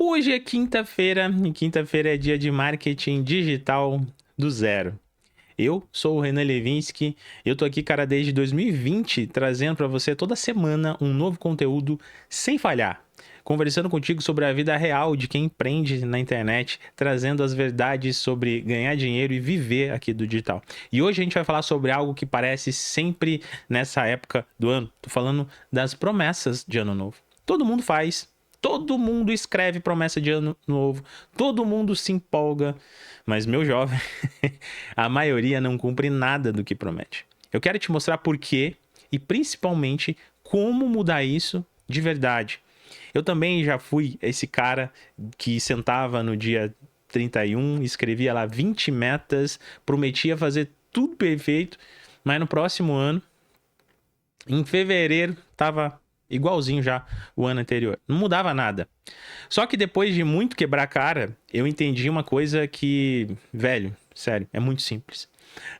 Hoje é quinta-feira e quinta-feira é dia de marketing digital do zero. Eu sou o Renan Levinsky, eu tô aqui, cara, desde 2020, trazendo para você toda semana um novo conteúdo sem falhar. Conversando contigo sobre a vida real de quem empreende na internet, trazendo as verdades sobre ganhar dinheiro e viver aqui do digital. E hoje a gente vai falar sobre algo que parece sempre nessa época do ano. Tô falando das promessas de ano novo. Todo mundo faz. Todo mundo escreve promessa de ano novo, todo mundo se empolga, mas meu jovem, a maioria não cumpre nada do que promete. Eu quero te mostrar por quê e principalmente como mudar isso de verdade. Eu também já fui esse cara que sentava no dia 31, escrevia lá 20 metas, prometia fazer tudo perfeito, mas no próximo ano, em fevereiro, tava igualzinho já o ano anterior. Não mudava nada. Só que depois de muito quebrar a cara, eu entendi uma coisa que, velho, sério, é muito simples.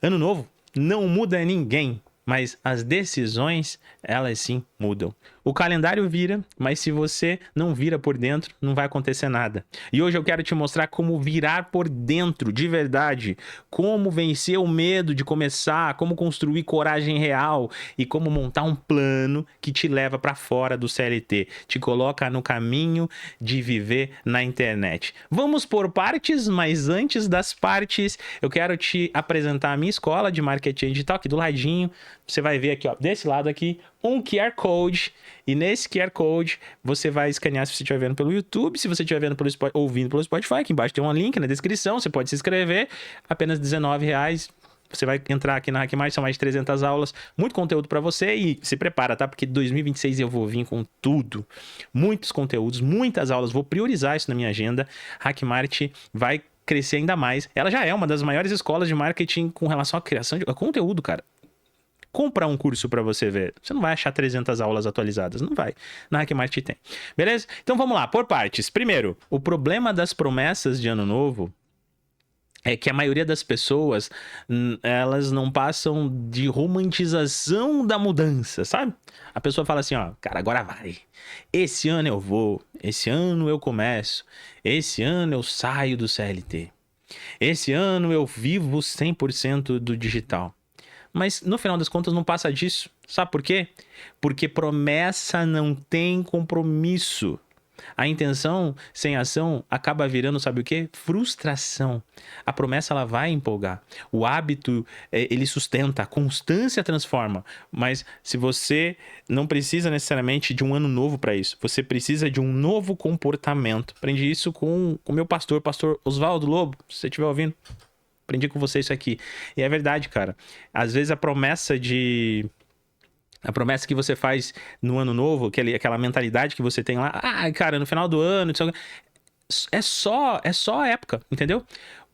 Ano novo não muda ninguém, mas as decisões, elas sim mudam. O calendário vira, mas se você não vira por dentro, não vai acontecer nada. E hoje eu quero te mostrar como virar por dentro, de verdade. Como vencer o medo de começar, como construir coragem real e como montar um plano que te leva para fora do CLT, te coloca no caminho de viver na internet. Vamos por partes, mas antes das partes, eu quero te apresentar a minha escola de marketing digital aqui do ladinho. Você vai ver aqui, ó, desse lado aqui, um QR Code, e nesse QR Code você vai escanear se você estiver vendo pelo YouTube, se você estiver vendo ouvindo pelo Spotify, aqui embaixo tem um link na descrição, você pode se inscrever, apenas R$19. Você vai entrar aqui na Hackmart, são mais de 300 aulas, muito conteúdo para você e se prepara, tá? Porque 2026 eu vou vir com tudo, muitos conteúdos, muitas aulas, vou priorizar isso na minha agenda. Hackmart vai crescer ainda mais. Ela já é uma das maiores escolas de marketing com relação à criação de conteúdo, cara. Compra um curso para você ver. Você não vai achar 300 aulas atualizadas. Não vai. Na Hackmart tem. Beleza? Então vamos lá, por partes. Primeiro, o problema das promessas de ano novo é que a maioria das pessoas, elas não passam de romantização da mudança, sabe? A pessoa fala assim, ó, cara, agora vai. Esse ano eu vou. Esse ano eu começo. Esse ano eu saio do CLT. Esse ano eu vivo 100% do digital. Mas no final das contas não passa disso. Sabe por quê? Porque promessa não tem compromisso. A intenção sem ação acaba virando, sabe o quê? Frustração. A promessa ela vai empolgar. O hábito ele sustenta, a constância transforma. Mas se você não precisa necessariamente de um ano novo para isso, você precisa de um novo comportamento. Aprendi isso com o meu pastor Oswaldo Lobo, se você estiver ouvindo. Aprendi com você isso aqui. E é verdade, cara. Às vezes a promessa que você faz no ano novo, aquela mentalidade que você tem lá, cara, no final do ano, é só a época, entendeu?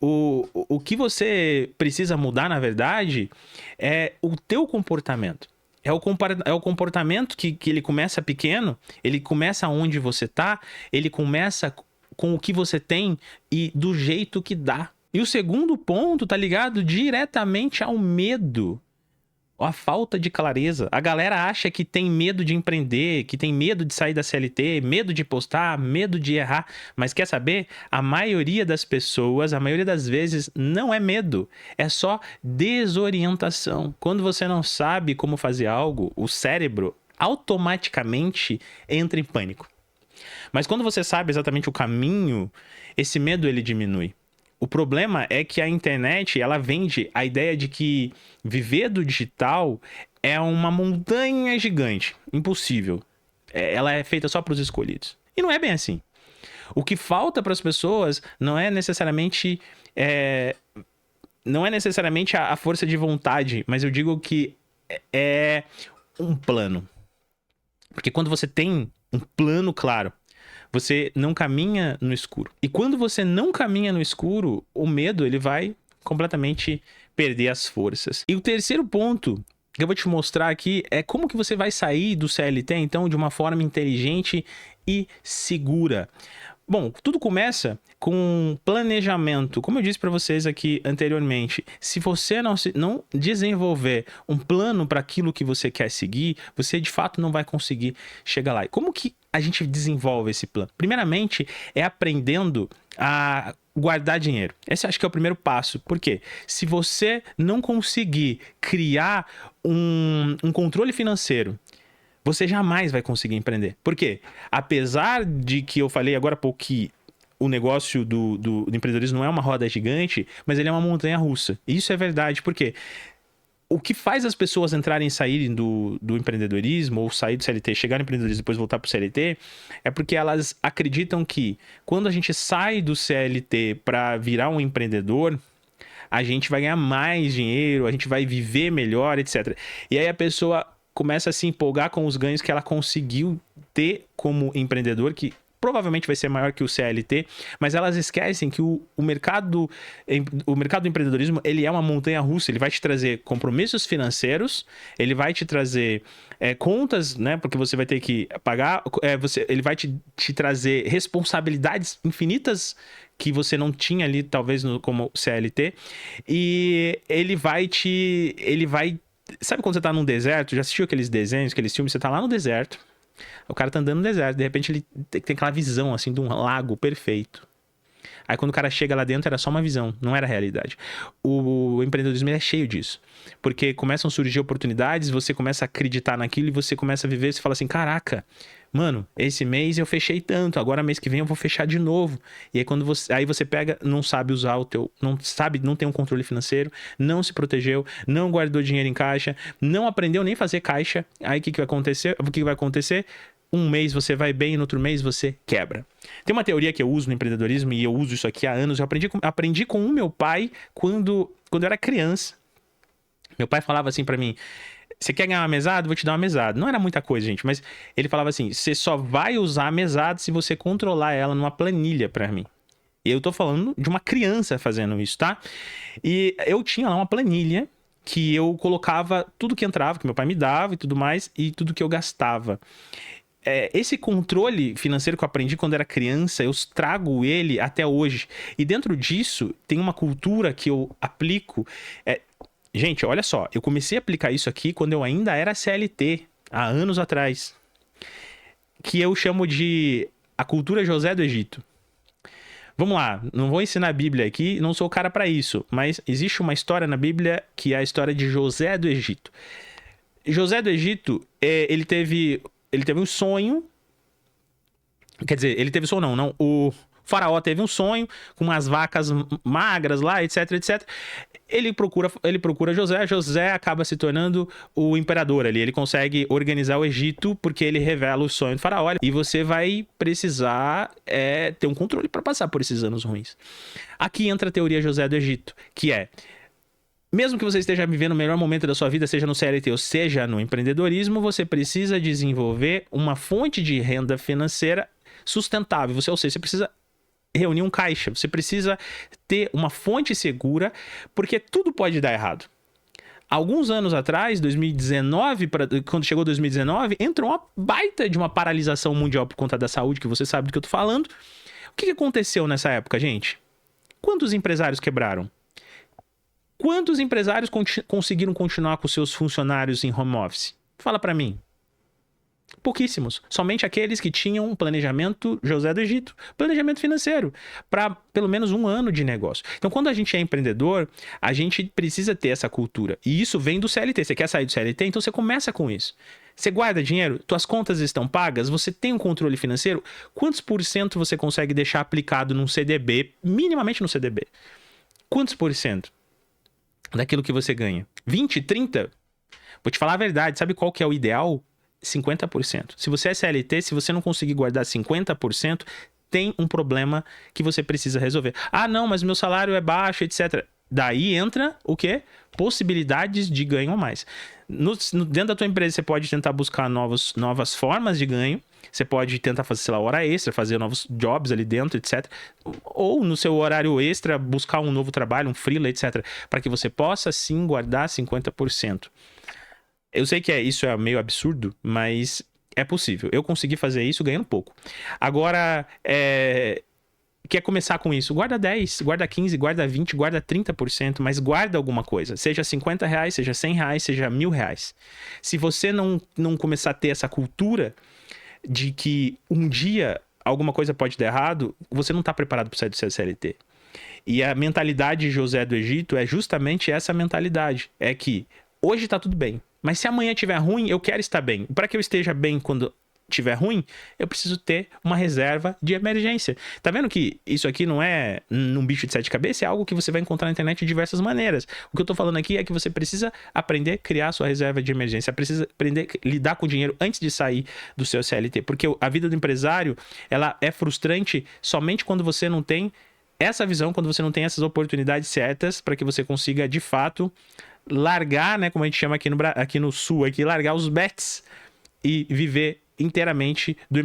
O que você precisa mudar, na verdade, é o teu comportamento. É o comportamento que ele começa pequeno, ele começa onde você tá, ele começa com o que você tem e do jeito que dá. E o segundo ponto tá ligado diretamente ao medo, a falta de clareza. A galera acha que tem medo de empreender, que tem medo de sair da CLT, medo de postar, medo de errar. Mas quer saber? A maioria das pessoas, a maioria das vezes, não é medo. É só desorientação. Quando você não sabe como fazer algo, o cérebro automaticamente entra em pânico. Mas quando você sabe exatamente o caminho, esse medo ele diminui. O problema é que a internet, ela vende a ideia de que viver do digital é uma montanha gigante, impossível. Ela é feita só para os escolhidos. E não é bem assim. O que falta para as pessoas não é necessariamente a força de vontade, mas eu digo que é um plano. Porque quando você tem um plano claro, você não caminha no escuro. E quando você não caminha no escuro, o medo ele vai completamente perder as forças. E o terceiro ponto que eu vou te mostrar aqui é como que você vai sair do CLT, então, de uma forma inteligente e segura. Bom, tudo começa com planejamento. Como eu disse para vocês aqui anteriormente, se você não desenvolver um plano para aquilo que você quer seguir, você de fato não vai conseguir chegar lá. E como que a gente desenvolve esse plano? Primeiramente, é aprendendo a guardar dinheiro. Esse acho que é o primeiro passo. Por quê? Se você não conseguir criar um controle financeiro, você jamais vai conseguir empreender. Por quê? Apesar de que eu falei agora há pouco que o negócio do empreendedorismo não é uma roda gigante, mas ele é uma montanha russa. E isso é verdade, porque o que faz as pessoas entrarem e saírem do empreendedorismo, ou sair do CLT, chegar no empreendedorismo e depois voltar para o CLT, é porque elas acreditam que quando a gente sai do CLT para virar um empreendedor, a gente vai ganhar mais dinheiro, a gente vai viver melhor, etc. E aí a pessoa começa a se empolgar com os ganhos que ela conseguiu ter como empreendedor, que provavelmente vai ser maior que o CLT, mas elas esquecem que o mercado do empreendedorismo, ele é uma montanha russa, ele vai te trazer compromissos financeiros, ele vai te trazer contas, né, porque você vai ter que pagar, ele vai te trazer responsabilidades infinitas que você não tinha ali, talvez, como CLT, e ele vai... Sabe quando você tá num deserto? Já assistiu aqueles desenhos, aqueles filmes? Você tá lá no deserto, o cara tá andando no deserto, de repente ele tem aquela visão, assim, de um lago perfeito. Aí quando o cara chega lá dentro, era só uma visão, não era realidade. O empreendedorismo é cheio disso. Porque começam a surgir oportunidades, você começa a acreditar naquilo e você começa a viver, você fala assim, caraca, mano, esse mês eu fechei tanto, agora mês que vem eu vou fechar de novo. E aí quando você pega, não sabe usar não tem um controle financeiro, não se protegeu, não guardou dinheiro em caixa, não aprendeu nem fazer caixa. Aí o que vai acontecer? Um mês você vai bem, no outro mês você quebra. Tem uma teoria que eu uso no empreendedorismo e eu uso isso aqui há anos. Eu aprendi com o meu pai quando eu era criança. Meu pai falava assim pra mim, você quer ganhar uma mesada? Vou te dar uma mesada. Não era muita coisa, gente, mas ele falava assim, você só vai usar a mesada se você controlar ela numa planilha pra mim. E eu tô falando de uma criança fazendo isso, tá? E eu tinha lá uma planilha que eu colocava tudo que entrava, que meu pai me dava e tudo mais, e tudo que eu gastava. Esse controle financeiro que eu aprendi quando era criança, eu trago ele até hoje. E dentro disso, tem uma cultura que eu aplico. Gente, olha só, eu comecei a aplicar isso aqui quando eu ainda era CLT, há anos atrás. Que eu chamo de a cultura José do Egito. Vamos lá, não vou ensinar a Bíblia aqui, não sou o cara para isso, mas existe uma história na Bíblia que é a história de José do Egito. José do Egito, ele teve um sonho. Quer dizer, ele teve sonho, não. O faraó teve um sonho com umas vacas magras lá, etc, etc. Ele procura José. José acaba se tornando o imperador ali. Ele consegue organizar o Egito porque ele revela o sonho do faraó. E você vai precisar ter um controle para passar por esses anos ruins. Aqui entra a teoria José do Egito, que mesmo que você esteja vivendo o melhor momento da sua vida, seja no CLT ou seja no empreendedorismo, você precisa desenvolver uma fonte de renda financeira sustentável. Ou seja, você precisa reunir um caixa, você precisa ter uma fonte segura, porque tudo pode dar errado. Alguns anos atrás, 2019, quando chegou 2019, entrou uma baita de uma paralisação mundial por conta da saúde, que você sabe do que eu tô falando. O que aconteceu nessa época, gente? Quantos empresários quebraram? Quantos empresários conseguiram continuar com seus funcionários em home office? Fala pra mim. Pouquíssimos. Somente aqueles que tinham um planejamento José do Egito, planejamento financeiro, para pelo menos um ano de negócio. Então, quando a gente é empreendedor, a gente precisa ter essa cultura. E isso vem do CLT. Você quer sair do CLT? Então você começa com isso. Você guarda dinheiro? Tuas contas estão pagas? Você tem um controle financeiro? Quantos por cento você consegue deixar aplicado num CDB? Minimamente no CDB. Quantos por cento daquilo que você ganha? 20, 30? Vou te falar a verdade. Sabe qual que é o ideal? 50%. Se você é CLT, se você não conseguir guardar 50%, tem um problema que você precisa resolver. Ah, não, mas meu salário é baixo, etc. Daí entra o quê? Possibilidades de ganho a mais. Dentro da tua empresa, você pode tentar buscar novas formas de ganho. Você pode tentar fazer, sei lá, hora extra, fazer novos jobs ali dentro, etc. Ou no seu horário extra, buscar um novo trabalho, um freela, etc. Para que você possa, sim, guardar 50%. Eu sei que isso é meio absurdo, mas é possível. Eu consegui fazer isso ganhando pouco. Agora, quer começar com isso? Guarda 10, guarda 15, guarda 20, guarda 30%, mas guarda alguma coisa. Seja R$50, seja R$100, seja R$1.000. Se você não começar a ter essa cultura, de que um dia alguma coisa pode dar errado, você não está preparado para sair do seu CLT. E a mentalidade de José do Egito é justamente essa mentalidade. É que hoje está tudo bem, mas se amanhã estiver ruim, eu quero estar bem. Para que eu esteja bem quando estiver ruim, eu preciso ter uma reserva de emergência. Tá vendo que isso aqui não é um bicho de sete cabeças? É algo que você vai encontrar na internet de diversas maneiras. O que eu tô falando aqui é que você precisa aprender a criar a sua reserva de emergência, precisa aprender a lidar com o dinheiro antes de sair do seu CLT, porque a vida do empresário, ela é frustrante somente quando você não tem essa visão, quando você não tem essas oportunidades certas para que você consiga, de fato, largar, né, como a gente chama aqui no Sul, aqui, largar os bets e viver inteiramente do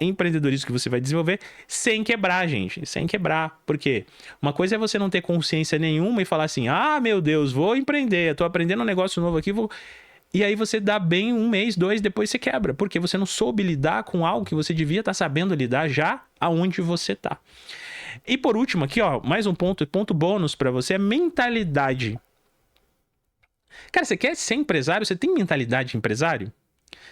empreendedorismo que você vai desenvolver sem quebrar, gente, sem quebrar. Por quê? Uma coisa é você não ter consciência nenhuma e falar assim, ah, meu Deus, vou empreender, eu tô aprendendo um negócio novo aqui, vou... E aí você dá bem 1 mês, 2, depois você quebra, porque você não soube lidar com algo que você devia estar sabendo lidar já aonde você tá. E por último aqui, ó, mais um ponto bônus para você é mentalidade. Cara, você quer ser empresário? Você tem mentalidade de empresário?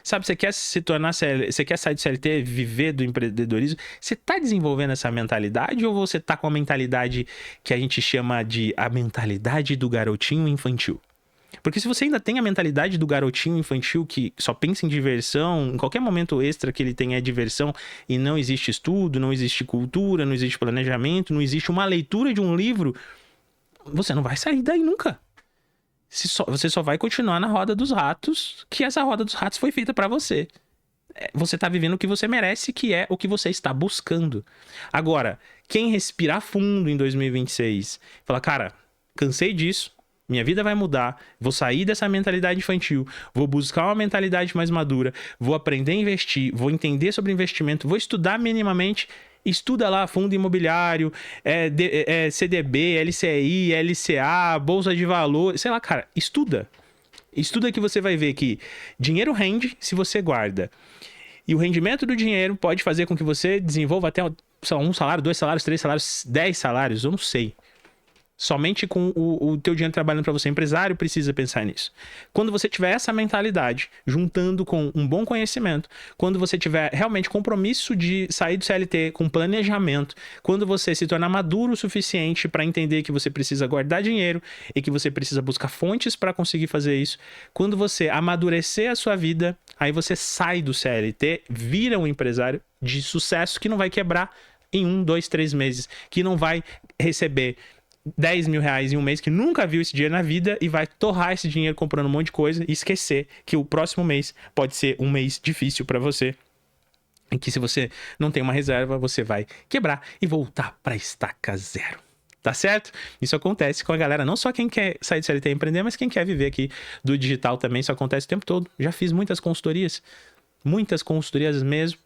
Sabe, você quer se tornar você quer sair do CLT, viver do empreendedorismo? Você está desenvolvendo essa mentalidade ou você está com a mentalidade que a gente chama de a mentalidade do garotinho infantil? Porque se você ainda tem a mentalidade do garotinho infantil que só pensa em diversão, em qualquer momento extra que ele tem é diversão e não existe estudo, não existe cultura, não existe planejamento, não existe uma leitura de um livro, você não vai sair daí nunca. Você só vai continuar na roda dos ratos, que essa roda dos ratos foi feita para você. Você tá vivendo o que você merece, que é o que você está buscando. Agora, quem respirar fundo em 2026, fala, cara, cansei disso, minha vida vai mudar, vou sair dessa mentalidade infantil, vou buscar uma mentalidade mais madura, vou aprender a investir, vou entender sobre investimento, vou estudar minimamente. Estuda lá fundo imobiliário, CDB, LCI, LCA, bolsa de valor, sei lá, cara, estuda. Estuda que você vai ver que dinheiro rende se você guarda. E o rendimento do dinheiro pode fazer com que você desenvolva até, sei lá, 1 salário, 2 salários, 3 salários, 10 salários, eu não sei. Somente com o teu dinheiro trabalhando para você, empresário, precisa pensar nisso. Quando você tiver essa mentalidade, juntando com um bom conhecimento, quando você tiver realmente compromisso de sair do CLT com planejamento, quando você se tornar maduro o suficiente para entender que você precisa guardar dinheiro e que você precisa buscar fontes para conseguir fazer isso, quando você amadurecer a sua vida, aí você sai do CLT, vira um empresário de sucesso que não vai quebrar em 1, 2, 3 meses, que não vai receber 10 mil reais em um mês, que nunca viu esse dinheiro na vida e vai torrar esse dinheiro comprando um monte de coisa e esquecer que o próximo mês pode ser um mês difícil para você. Em que se você não tem uma reserva, você vai quebrar e voltar para estaca zero. Tá certo? Isso acontece com a galera, não só quem quer sair do CLT e empreender, mas quem quer viver aqui do digital também. Isso acontece o tempo todo. Já fiz muitas consultorias mesmo.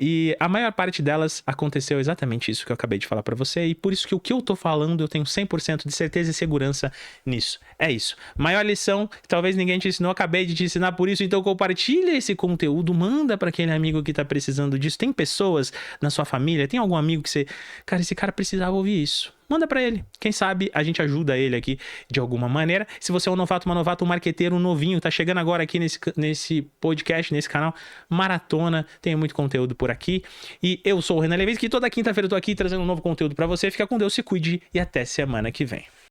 E a maior parte delas aconteceu exatamente isso que eu acabei de falar para você. E por isso que o que eu tô falando, eu tenho 100% de certeza e segurança nisso. É isso. Maior lição que talvez ninguém te ensinou, acabei de te ensinar por isso. Então compartilha esse conteúdo, manda para aquele amigo que tá precisando disso. Tem pessoas na sua família, tem algum amigo que você... Cara, esse cara precisava ouvir isso. Manda para ele. Quem sabe a gente ajuda ele aqui de alguma maneira. Se você é um novato, uma novata, um marqueteiro, um novinho, tá chegando agora aqui nesse podcast, nesse canal, maratona, tem muito conteúdo por aqui. E eu sou o Renan Levinsky, que toda quinta-feira eu tô aqui trazendo um novo conteúdo para você. Fica com Deus, se cuide e até semana que vem.